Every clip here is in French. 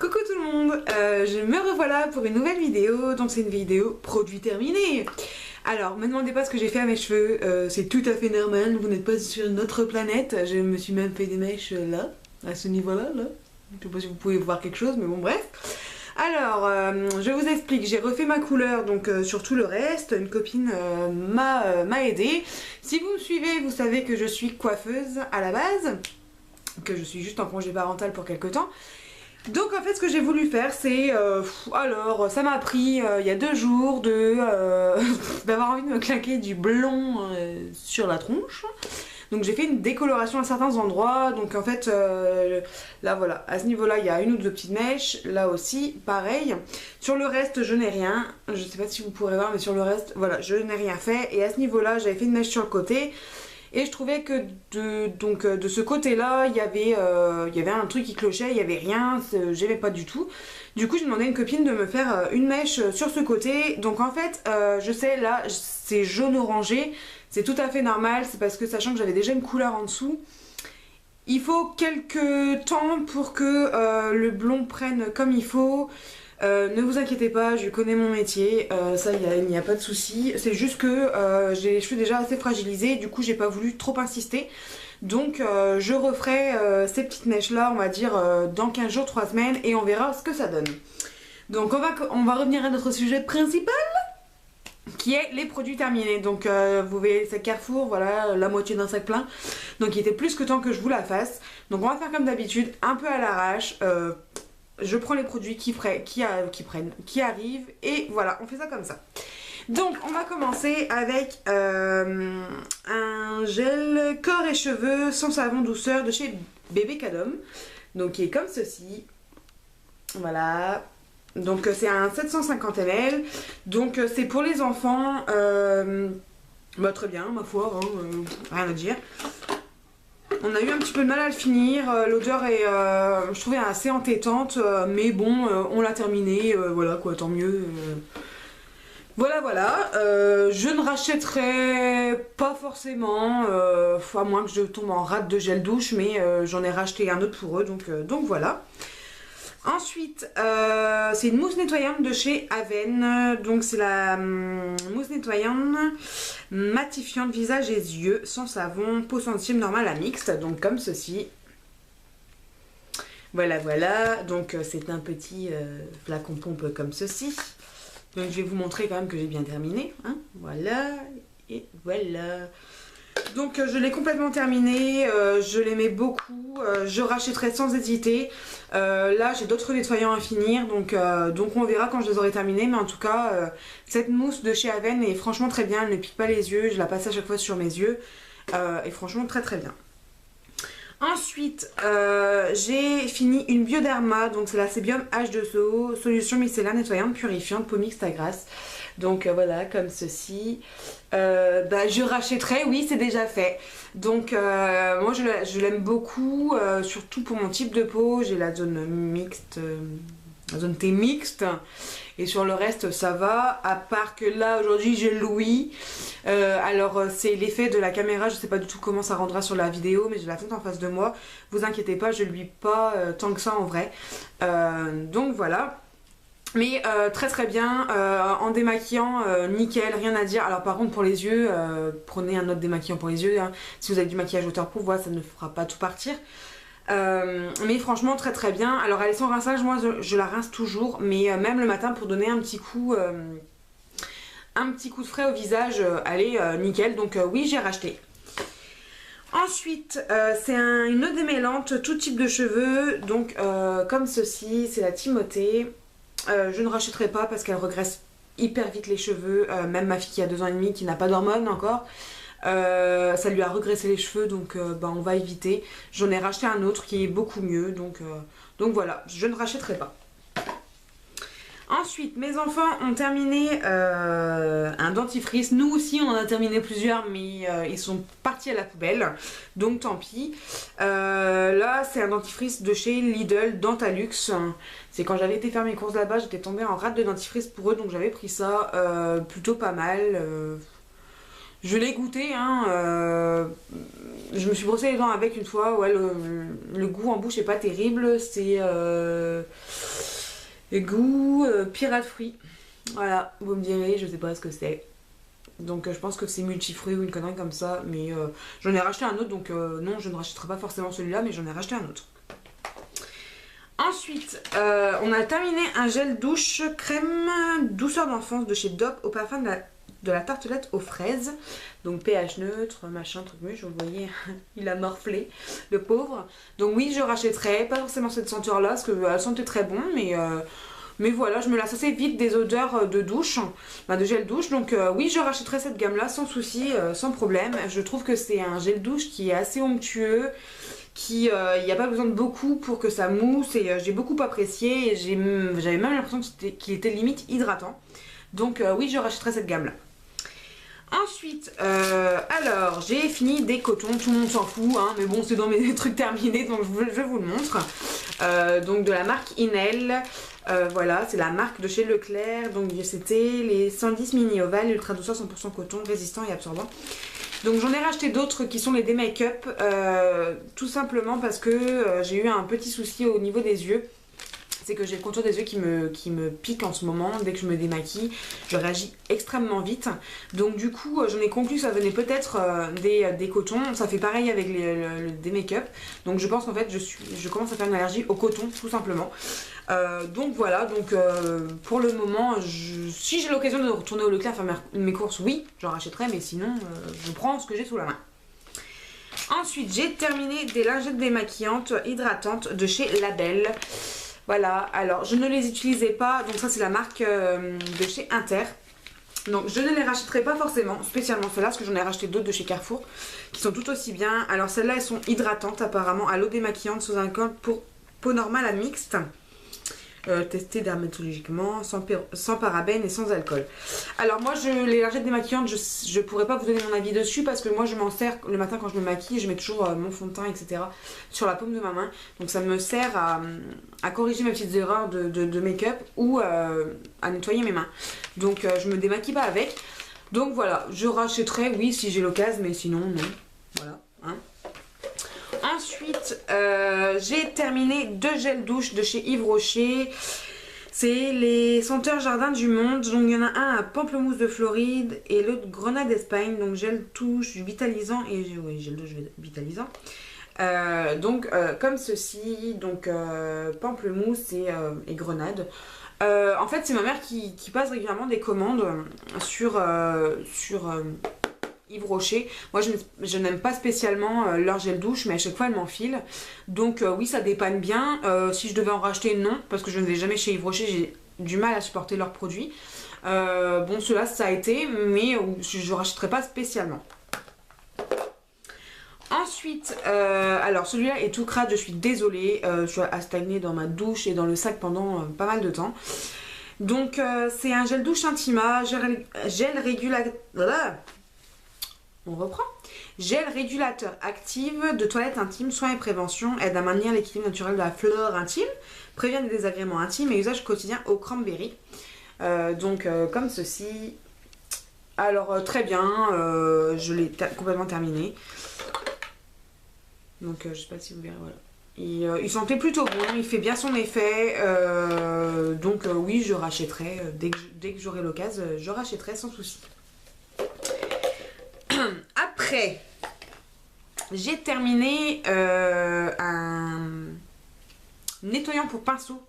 Coucou tout le monde, je me revoilà pour une nouvelle vidéo, donc c'est une vidéo produit terminé. Alors, me demandez pas ce que j'ai fait à mes cheveux, c'est tout à fait normal, vous n'êtes pas sur une autre planète, je me suis même fait des mèches là, à ce niveau-là, là. Je sais pas si vous pouvez voir quelque chose, mais bon bref. Alors, je vous explique, j'ai refait ma couleur, donc sur tout le reste, une copine m'a aidé. Si vous me suivez, vous savez que je suis coiffeuse à la base, que je suis juste en congé parental pour quelques temps. Donc en fait ce que j'ai voulu faire c'est, alors ça m'a pris il y a 2 jours d'avoir envie de me claquer du blond sur la tronche. Donc j'ai fait une décoloration à certains endroits, donc en fait là voilà, à ce niveau là il y a une ou deux petites mèches, là aussi pareil. Sur le reste je n'ai rien, je sais pas si vous pourrez voir mais sur le reste voilà je n'ai rien fait, et à ce niveau là j'avais fait une mèche sur le côté. Et je trouvais que de ce côté-là, il y avait un truc qui clochait, il n'y avait rien, j'aimais pas du tout. Du coup, j'ai demandé à une copine de me faire une mèche sur ce côté. Donc en fait, je sais, là, c'est jaune orangé, c'est tout à fait normal, c'est parce que sachant que j'avais déjà une couleur en dessous, il faut quelques temps pour que le blond prenne comme il faut. Ne vous inquiétez pas, je connais mon métier, ça il n'y a pas de souci. C'est juste que j'ai les cheveux déjà assez fragilisés, du coup j'ai pas voulu trop insister. Donc je referai ces petites mèches là, on va dire dans 15 jours, 3 semaines, et on verra ce que ça donne. Donc on va revenir à notre sujet principal, qui est les produits terminés. Donc vous voyez c'est Carrefour, voilà, la moitié d'un sac plein. Donc il était plus que temps que je vous la fasse. Donc on va faire comme d'habitude, un peu à l'arrache. Je prends les produits qui arrivent, et voilà, on fait ça comme ça. Donc on va commencer avec un gel corps et cheveux sans savon douceur de chez Bébé Cadom, donc qui est comme ceci. Voilà, donc c'est un 750 ml, donc c'est pour les enfants. Bah, très bien ma foi, hein, rien à dire. On a eu un petit peu de mal à le finir, l'odeur est, je trouvais assez entêtante, mais bon, on l'a terminé, voilà quoi, tant mieux. Voilà, je ne rachèterai pas forcément, à moins que je tombe en rate de gel douche, mais j'en ai racheté un autre pour eux, donc voilà. Ensuite, c'est une mousse nettoyante de chez Aven, donc c'est la mousse nettoyante matifiante visage et yeux sans savon, peau sensible normale à mixte, donc comme ceci. Voilà, donc c'est un petit flacon pompe comme ceci. Donc je vais vous montrer quand même que j'ai bien terminé, hein. Voilà, et voilà. Donc je l'ai complètement terminé, je l'aimais beaucoup, je rachèterai sans hésiter. Là j'ai d'autres nettoyants à finir, donc on verra quand je les aurai terminés, mais en tout cas cette mousse de chez Aven est franchement très bien, elle ne pique pas les yeux, je la passe à chaque fois sur mes yeux, et franchement très bien. Ensuite j'ai fini une Bioderma, donc c'est la Sébium H2O, solution micellaire nettoyante purifiante peau mixte à grasse. Donc voilà, comme ceci. Je rachèterai, oui c'est déjà fait. Donc moi je l'aime beaucoup, surtout pour mon type de peau. J'ai la zone mixte, la zone T mixte, et sur le reste ça va, à part que là aujourd'hui j'ai l'ouïe. Alors c'est l'effet de la caméra, je sais pas du tout comment ça rendra sur la vidéo, mais j'ai la teinte en face de moi. Vous inquiétez pas, je lui pas tant que ça en vrai. Donc voilà. Mais très bien, en démaquillant, nickel, rien à dire. Alors par contre pour les yeux, prenez un autre démaquillant pour les yeux, hein. Si vous avez du maquillage waterproof, voilà, ça ne fera pas tout partir. Mais franchement très bien. Alors elle est sans rinçage, moi je la rince toujours, mais même le matin pour donner un petit coup de frais au visage, elle est nickel, donc oui j'ai racheté. Ensuite, c'est une eau démêlante, tout type de cheveux, donc comme ceci, c'est la Timothée. Je ne rachèterai pas parce qu'elle regresse hyper vite les cheveux, même ma fille qui a 2 ans et demi qui n'a pas d'hormones encore, ça lui a regressé les cheveux, donc on va éviter. J'en ai racheté un autre qui est beaucoup mieux, donc voilà, je ne rachèterai pas. Ensuite, mes enfants ont terminé un dentifrice. Nous aussi, on en a terminé plusieurs, mais ils sont partis à la poubelle. Donc, tant pis. Là, c'est un dentifrice de chez Lidl, Dentalux. C'est quand j'avais été faire mes courses là-bas, j'étais tombée en rate de dentifrice pour eux. Donc, j'avais pris ça. Plutôt pas mal. Je l'ai goûté, hein. Je me suis brossé les dents avec une fois. Ouais, le goût en bouche est pas terrible. C'est... Et goût pirate fruit. Voilà, vous me direz, je sais pas ce que c'est. Donc je pense que c'est multifruit ou une connerie comme ça, mais j'en ai racheté un autre, donc non, je ne rachèterai pas forcément celui-là, mais j'en ai racheté un autre. Ensuite, on a terminé un gel douche crème douceur d'enfance de chez Dove au parfum de la tartelette aux fraises. Donc pH neutre, machin, truc muche, vous voyez, il a morflé, le pauvre. Donc oui, je rachèterai, pas forcément cette senteur-là, parce qu'elle sentait très bon, mais voilà, je me lasse assez vite des odeurs de douche, de gel douche. Donc oui, je rachèterai cette gamme-là sans souci, sans problème. Je trouve que c'est un gel douche qui est assez onctueux, il n'y a pas besoin de beaucoup pour que ça mousse, et j'ai beaucoup apprécié. J'avais même l'impression qu'il était limite hydratant. Donc oui, je rachèterai cette gamme-là. Ensuite, alors j'ai fini des cotons, tout le monde s'en fout, hein, mais bon, c'est dans mes trucs terminés, donc je vous le montre. Donc de la marque Inel, voilà, c'est la marque de chez Leclerc. Donc c'était les 110 mini ovales ultra douceur 100% coton, résistant et absorbant. Donc j'en ai racheté d'autres qui sont les D-Make-up, tout simplement parce que j'ai eu un petit souci au niveau des yeux. C'est que j'ai le contour des yeux qui me pique en ce moment. Dès que je me démaquille, je réagis extrêmement vite. Donc du coup, j'en ai conclu que ça venait peut-être des cotons. Ça fait pareil avec des make-up. Donc je pense qu'en fait, je commence à faire une allergie au coton, tout simplement. Donc voilà, donc pour le moment, si j'ai l'occasion de retourner au Leclerc faire mes courses, oui, j'en rachèterai. Mais sinon, je prends ce que j'ai sous la main. Ensuite, j'ai terminé des lingettes démaquillantes hydratantes de chez Label. Voilà, alors je ne les utilisais pas, donc ça c'est la marque de chez Inter. Donc je ne les rachèterai pas forcément, spécialement celles-là, parce que j'en ai racheté d'autres de chez Carrefour qui sont tout aussi bien. Alors celles-là elles sont hydratantes apparemment, à l'eau démaquillante sous alcool pour peau normale à mixte. Testées dermatologiquement, sans parabènes et sans alcool. Alors moi les lingettes démaquillantes, je pourrais pas vous donner mon avis dessus parce que moi je m'en sers le matin quand je me maquille, je mets toujours mon fond de teint etc. sur la paume de ma main. Donc ça me sert à corriger mes petites erreurs de make-up ou à nettoyer mes mains. Donc je me démaquille pas avec. Donc voilà, je rachèterai oui si j'ai l'occasion, mais sinon non. Voilà, hein. Ensuite, j'ai terminé 2 gels douche de chez Yves Rocher. C'est les senteurs jardin du monde. Donc il y en a un à pamplemousse de Floride et l'autre grenade d'Espagne. Donc gel douche vitalisant et gel douche vitalisant. Comme ceci, donc pamplemousse et grenade. En fait, c'est ma mère qui passe régulièrement des commandes sur Yves Rocher. Moi je n'aime pas spécialement leur gel douche, mais à chaque fois elle m'enfile. Donc oui, ça dépanne bien. Si je devais en racheter, non, parce que je ne vais jamais chez Yves Rocher, j'ai du mal à supporter leurs produits. Bon, ceux-là ça a été, mais je ne rachèterai pas spécialement. Ensuite, alors celui-là est tout crade, je suis désolée, je suis à stagner dans ma douche et dans le sac pendant pas mal de temps. Donc c'est un gel douche Intima, gel régulateur. On reprend. Gel régulateur active de toilette intime, soins et prévention, aide à maintenir l'équilibre naturel de la flore intime, prévient des désagréments intimes et usage quotidien au cranberry. Comme ceci. Alors très bien, je l'ai complètement terminé. Donc je sais pas si vous verrez, voilà. Il sentait plutôt bon, il fait bien son effet. Oui, je rachèterai. Dès que j'aurai l'occasion, je rachèterai sans souci. Après, j'ai terminé un nettoyant pour pinceau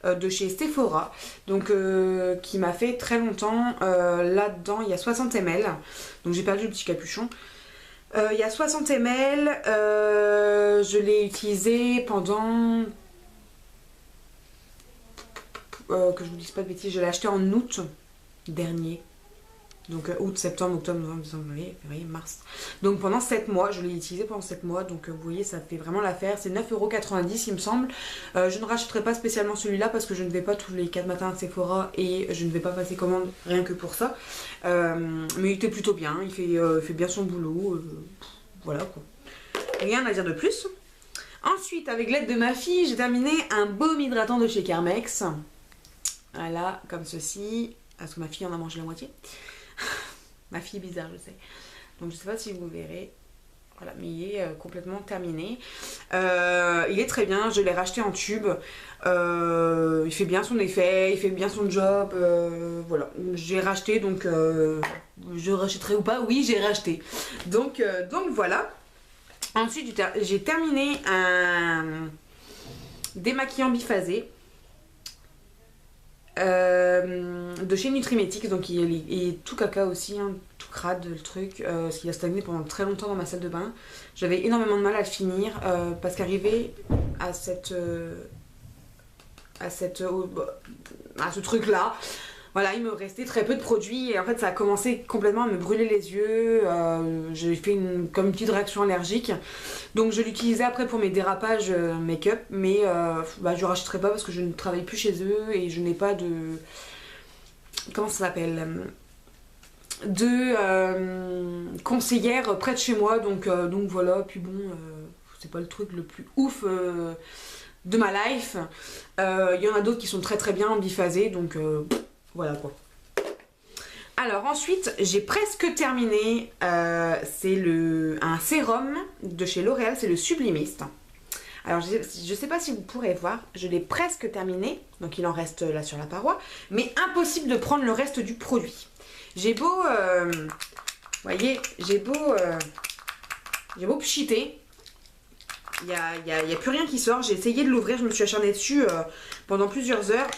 de chez Sephora, donc qui m'a fait très longtemps. Là-dedans, il y a 60 ml, donc j'ai perdu le petit capuchon. Il y a 60 ml, je l'ai utilisé pendant... que je vous dise pas de bêtises, je l'ai acheté en août dernier. Donc août, septembre, octobre, novembre, décembre, janvier, février, mars. Donc pendant 7 mois, je l'ai utilisé pendant 7 mois. Donc vous voyez, ça fait vraiment l'affaire. C'est 9,90 € il me semble. Je ne rachèterai pas spécialement celui-là parce que je ne vais pas tous les 4 matins à Sephora et je ne vais pas passer commande rien que pour ça. Mais il était plutôt bien, il fait bien son boulot. Voilà quoi. Rien à dire de plus. Ensuite, avec l'aide de ma fille, j'ai terminé un baume hydratant de chez Carmex. Voilà, comme ceci. Parce que ma fille en a mangé la moitié. Ma fille est bizarre, je sais. Donc je sais pas si vous verrez. Voilà, mais il est complètement terminé. Il est très bien, je l'ai racheté en tube. Il fait bien son effet, il fait bien son job. Voilà, j'ai racheté, donc je rachèterai ou pas? Oui, j'ai racheté. Donc voilà. Ensuite, j'ai terminé un démaquillant biphasé de chez Nutrimétix. Donc il est tout caca aussi, hein, tout crade le truc, parce qu'il a stagné pendant très longtemps dans ma salle de bain. J'avais énormément de mal à le finir, parce qu'arrivé à ce truc là, voilà, il me restait très peu de produits et en fait ça a commencé complètement à me brûler les yeux. J'ai fait comme une petite réaction allergique, donc je l'utilisais après pour mes dérapages make-up, mais je rachèterai pas parce que je ne travaille plus chez eux et je n'ai pas de, comment ça s'appelle, de conseillère près de chez moi, donc voilà. Puis bon, c'est pas le truc le plus ouf de ma life. Il y en a d'autres qui sont très très bien biphasés, donc voilà quoi. Alors ensuite, j'ai presque terminé, c'est un sérum de chez L'Oréal, c'est le Sublimist. Alors je sais pas si vous pourrez voir, je l'ai presque terminé, donc il en reste là sur la paroi, mais impossible de prendre le reste du produit. J'ai beau, vous voyez, j'ai beau pchiter, il y a plus rien qui sort. J'ai essayé de l'ouvrir, je me suis acharnée dessus pendant plusieurs heures.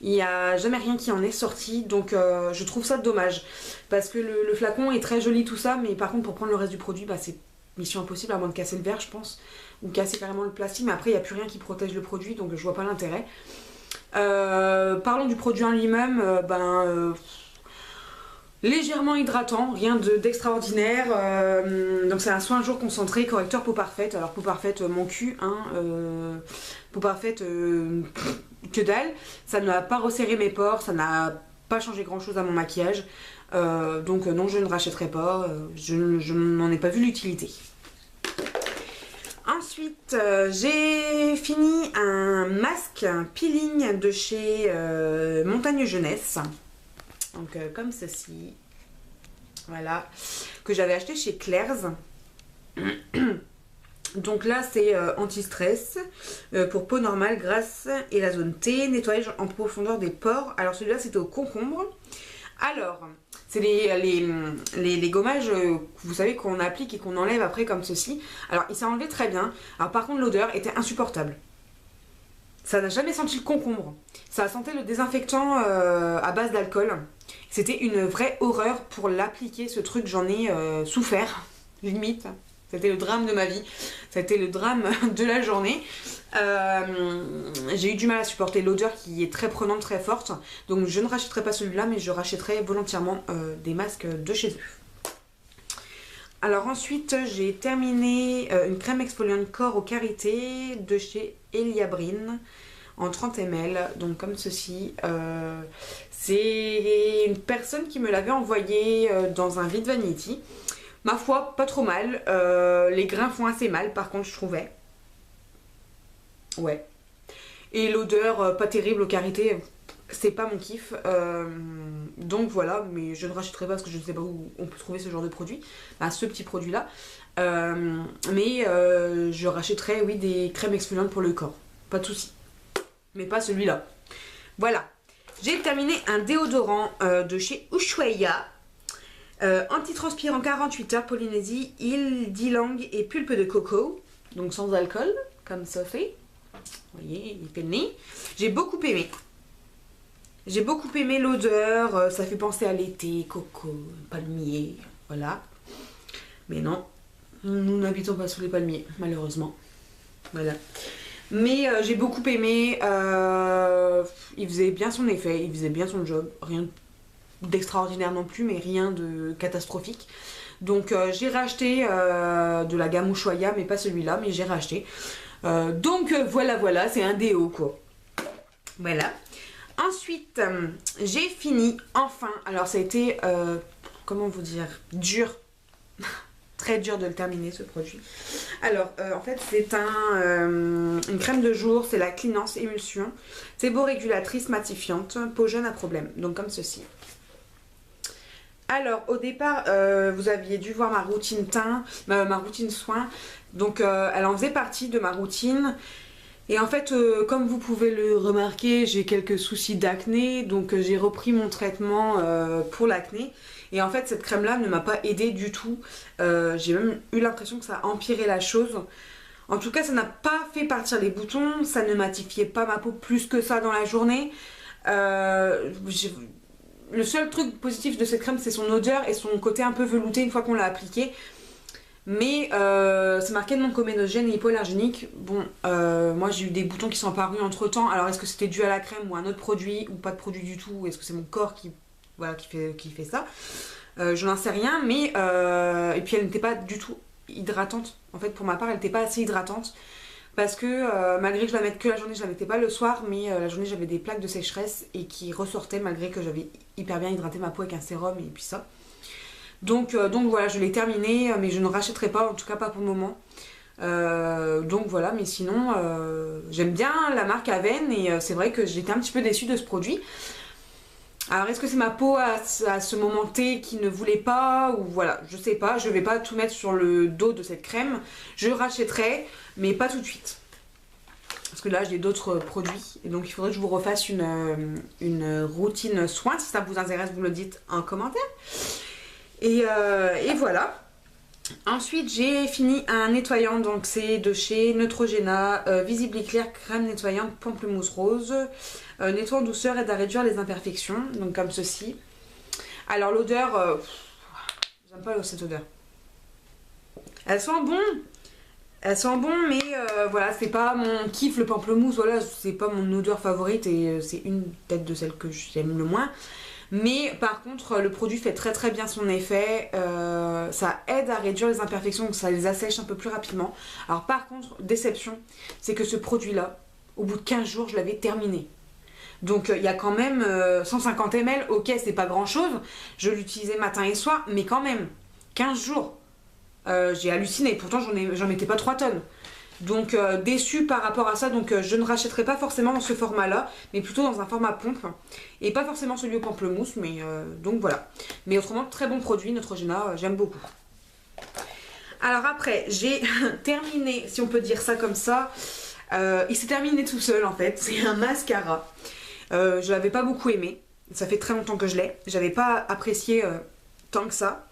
Il n'y a jamais rien qui en est sorti, donc je trouve ça dommage. Parce que le flacon est très joli tout ça, mais par contre pour prendre le reste du produit, c'est mission impossible à moins de casser le verre je pense. Ou casser carrément le plastique, mais après il n'y a plus rien qui protège le produit, donc je vois pas l'intérêt. Parlons du produit en lui-même, légèrement hydratant, rien d'extraordinaire. Donc c'est un soin jour concentré, correcteur peau parfaite. Alors peau parfaite, mon cul, hein, peau parfaite, que dalle. Ça n'a pas resserré mes pores, ça n'a pas changé grand chose à mon maquillage. Donc non, je ne rachèterai pas, je n'en ai pas vu l'utilité. Ensuite, j'ai fini un masque, un peeling de chez Montagne Jeunesse. Donc comme ceci, voilà, que j'avais acheté chez Claire's. Donc là c'est anti-stress pour peau normale, grasse et la zone T, nettoyage en profondeur des pores. Alors celui-là c'était au concombre. Alors c'est les gommages, vous savez, qu'on applique et qu'on enlève après comme ceci. Alors il s'est enlevé très bien. Alors par contre l'odeur était insupportable. Ça n'a jamais senti le concombre. Ça sentait le désinfectant à base d'alcool. C'était une vraie horreur pour l'appliquer, ce truc. J'en ai souffert, limite. C'était le drame de ma vie. C'était le drame de la journée. J'ai eu du mal à supporter l'odeur qui est très prenante, très forte. Donc je ne rachèterai pas celui-là, mais je rachèterai volontiers des masques de chez eux. Alors ensuite, j'ai terminé une crème exfoliante corps aux karités de chez Eliabrine en 30 ml, donc comme ceci. C'est une personne qui me l'avait envoyé dans un vide vanity. Ma foi, pas trop mal. Les grains font assez mal, par contre, je trouvais. Ouais. Et l'odeur, pas terrible aux karités, c'est pas mon kiff. Donc voilà, mais je ne rachèterai pas parce que je ne sais pas où on peut trouver ce genre de produit. Ce petit produit-là. Mais je rachèterai, oui, des crèmes exfoliantes pour le corps. Pas de souci. Mais pas celui-là. Voilà. J'ai terminé un déodorant de chez Ushuaïa. Antitranspirant 48 heures, Polynésie, île d'ylang et pulpe de coco. Donc sans alcool, comme ça fait. Vous voyez, il fait le nez. J'ai beaucoup aimé. J'ai beaucoup aimé l'odeur. Ça fait penser à l'été, coco, palmier. Voilà. Mais non, nous n'habitons pas sous les palmiers, malheureusement. Voilà. Mais j'ai beaucoup aimé. Il faisait bien son effet, il faisait bien son job. Rien d'extraordinaire non plus, mais rien de catastrophique. Donc j'ai racheté de la gamme Ushuaïa, mais pas celui-là, mais j'ai racheté. Donc voilà, c'est un déo quoi. Voilà. Ensuite, j'ai fini, enfin, alors ça a été, comment vous dire, dur. Très dur de le terminer ce produit. Alors en fait c'est une crème de jour, c'est la Cleanance Émulsion. C'est beau régulatrice matifiante, peau jeune à problème. Donc comme ceci. Alors au départ vous aviez dû voir ma routine teint, ma routine soin, donc elle en faisait partie de ma routine. Et en fait comme vous pouvez le remarquer, j'ai quelques soucis d'acné, donc j'ai repris mon traitement pour l'acné. Et en fait cette crème là ne m'a pas aidé du tout, j'ai même eu l'impression que ça a empiré la chose. En tout cas ça n'a pas fait partir les boutons, ça ne matifiait pas ma peau plus que ça dans la journée. Le seul truc positif de cette crème c'est son odeur et son côté un peu velouté une fois qu'on l'a appliqué. Mais c'est marqué non comédogène et hypoallergénique. Bon, moi j'ai eu des boutons qui sont apparus entre temps. Alors est-ce que c'était dû à la crème ou à un autre produit ou pas de produit du tout? Est-ce que c'est mon corps qui, voilà, qui fait ça? Je n'en sais rien, mais et puis elle n'était pas du tout hydratante. En fait pour ma part elle n'était pas assez hydratante. Parce que malgré que je la mette que la journée, je la mettais pas le soir, mais la journée j'avais des plaques de sécheresse et qui ressortaient malgré que j'avais hyper bien hydraté ma peau avec un sérum et puis ça. Donc voilà, je l'ai terminé, mais je ne rachèterai pas, en tout cas pas pour le moment. Donc voilà, mais sinon j'aime bien la marque Aven et c'est vrai que j'étais un petit peu déçue de ce produit. Alors est-ce que c'est ma peau à ce moment T qui ne voulait pas, ou voilà, je sais pas, je vais pas tout mettre sur le dos de cette crème. Je rachèterai, mais pas tout de suite. Parce que là j'ai d'autres produits, et donc il faudrait que je vous refasse une routine soin. Si ça vous intéresse, vous me le dites en commentaire. Et voilà. Ensuite j'ai fini un nettoyant, donc c'est de chez Neutrogena, Visible Clear crème nettoyante pamplemousse rose. Nettoie en douceur, aide à réduire les imperfections, donc comme ceci. Alors l'odeur, j'aime pas cette odeur. Elle sent bon, mais voilà, c'est pas mon kiff le pamplemousse, voilà, c'est pas mon odeur favorite et c'est une peut-être de celles que j'aime le moins. Mais par contre le produit fait très très bien son effet, ça aide à réduire les imperfections, donc ça les assèche un peu plus rapidement. Alors par contre, déception, c'est que ce produit là, au bout de 15 jours je l'avais terminé. Donc il y a quand même 150 ml, ok c'est pas grand chose, je l'utilisais matin et soir, mais quand même, 15 jours, j'ai halluciné, pourtant j'en mettais pas 3 tonnes. Donc déçue par rapport à ça, donc je ne rachèterai pas forcément dans ce format là, mais plutôt dans un format pompe, et pas forcément celui au pamplemousse, mais donc voilà. Mais autrement très bon produit, Neutrogena, j'aime beaucoup. Alors après j'ai terminé, si on peut dire ça comme ça, il s'est terminé tout seul en fait, c'est un mascara. Je l'avais pas beaucoup aimé, ça fait très longtemps que je l'ai, j'avais pas apprécié tant que ça.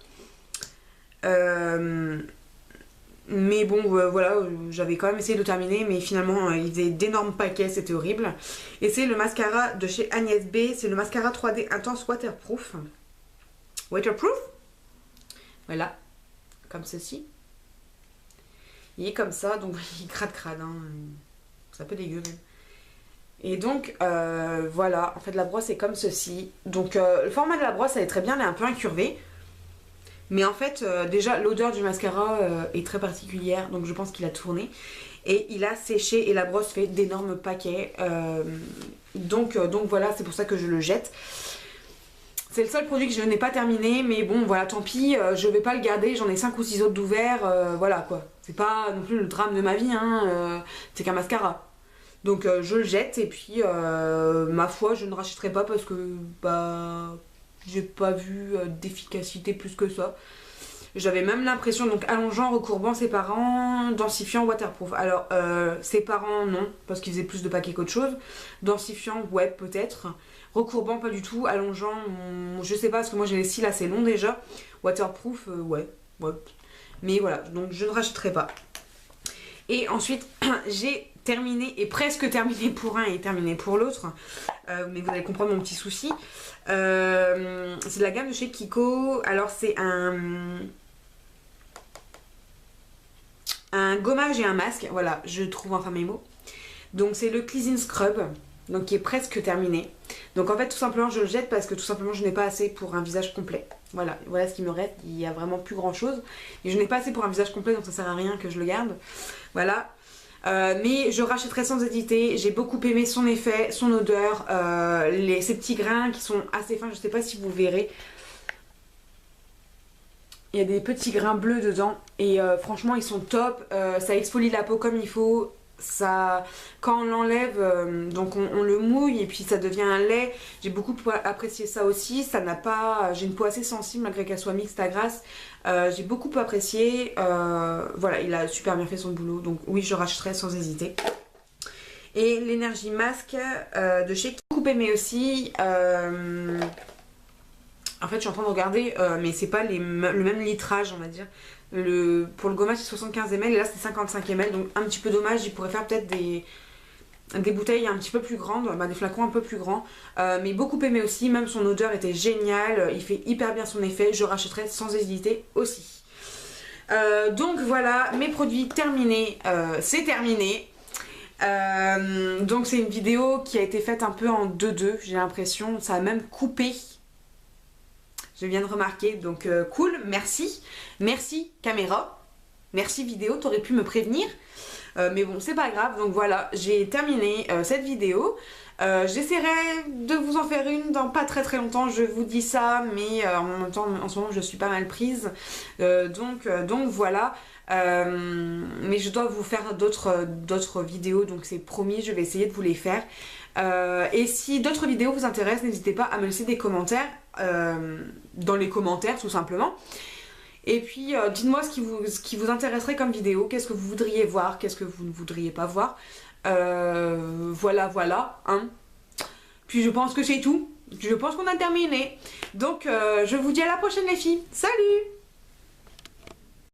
Mais bon voilà, j'avais quand même essayé de terminer, mais finalement il faisait d'énormes paquets, c'était horrible. Et c'est le mascara de chez Agnès B, c'est le mascara 3D Intense Waterproof. Voilà, comme ceci. Il est comme ça, donc il crade, hein. C'est un peu dégueu même. Et donc voilà, en fait la brosse est comme ceci. Donc le format de la brosse elle est très bien, elle est un peu incurvée. Mais en fait déjà l'odeur du mascara est très particulière, donc je pense qu'il a tourné. Et il a séché et la brosse fait d'énormes paquets. Donc voilà, c'est pour ça que je le jette. C'est le seul produit que je n'ai pas terminé, mais bon voilà, tant pis, je vais pas le garder, j'en ai 5 ou 6 autres d'ouverts, voilà quoi. C'est pas non plus le drame de ma vie, hein, c'est qu'un mascara. Donc je le jette et puis ma foi je ne rachèterai pas parce que bah j'ai pas vu d'efficacité plus que ça. J'avais même l'impression, donc allongeant, recourbant, séparant, densifiant, waterproof. Alors séparant non, parce qu'il faisait plus de paquets qu'autre chose. Densifiant ouais peut-être. Recourbant pas du tout. Allongeant je sais pas parce que moi j'ai les cils assez longs déjà. Waterproof ouais. Mais voilà, donc je ne rachèterai pas. Et ensuite j'ai terminé et presque terminé pour un et terminé pour l'autre, mais vous allez comprendre mon petit souci. C'est de la gamme de chez Kiko. Alors c'est un gommage et un masque, voilà, je trouve enfin mes mots. Donc c'est le Cleansing Scrub, donc qui est presque terminé. Donc en fait tout simplement je le jette parce que tout simplement je n'ai pas assez pour un visage complet. Voilà ce qui me reste, il n'y a vraiment plus grand chose. Et je n'ai pas assez pour un visage complet, donc ça sert à rien que je le garde. Voilà. Mais je rachèterai sans hésiter, j'ai beaucoup aimé son effet, son odeur, ces petits grains qui sont assez fins, je sais pas si vous verrez. Il y a des petits grains bleus dedans et franchement ils sont top, ça exfolie la peau comme il faut, ça, quand on l'enlève, donc on le mouille et puis ça devient un lait. J'ai beaucoup apprécié ça aussi. Ça n'a pas, j'ai une peau assez sensible malgré qu'elle soit mixte à grasse. J'ai beaucoup apprécié. Voilà, il a super bien fait son boulot. Donc oui, je rachèterai sans hésiter. Et l'énergie masque de chez beaucoup aimé aussi. En fait, je suis en train de regarder, mais c'est pas le même litrage, on va dire. Pour le gommage, c'est 75 ml et là, c'est 55 ml. Donc, un petit peu dommage, il pourrait faire peut-être des bouteilles un petit peu plus grandes, des flacons un peu plus grands. Mais beaucoup aimé aussi, même son odeur était géniale. Il fait hyper bien son effet. Je rachèterai sans hésiter aussi. Donc, voilà, mes produits terminés. C'est terminé. Donc, c'est une vidéo qui a été faite un peu en 2-2, j'ai l'impression. Ça a même coupé. Je viens de remarquer, donc cool, merci. Merci caméra, merci vidéo, t'aurais pu me prévenir. Mais bon, c'est pas grave, donc voilà, j'ai terminé cette vidéo. J'essaierai de vous en faire une dans pas très longtemps, je vous dis ça, mais en même temps, en ce moment, je suis pas mal prise. Donc voilà. Mais je dois vous faire d'autres vidéos, donc c'est promis, je vais essayer de vous les faire. Et si d'autres vidéos vous intéressent, n'hésitez pas à me laisser des commentaires dans les commentaires tout simplement. Et puis dites-moi ce qui vous intéresserait comme vidéo, qu'est-ce que vous voudriez voir, qu'est-ce que vous ne voudriez pas voir. Voilà, hein. Puis je pense que c'est tout, je pense qu'on a terminé. Donc je vous dis à la prochaine les filles, salut!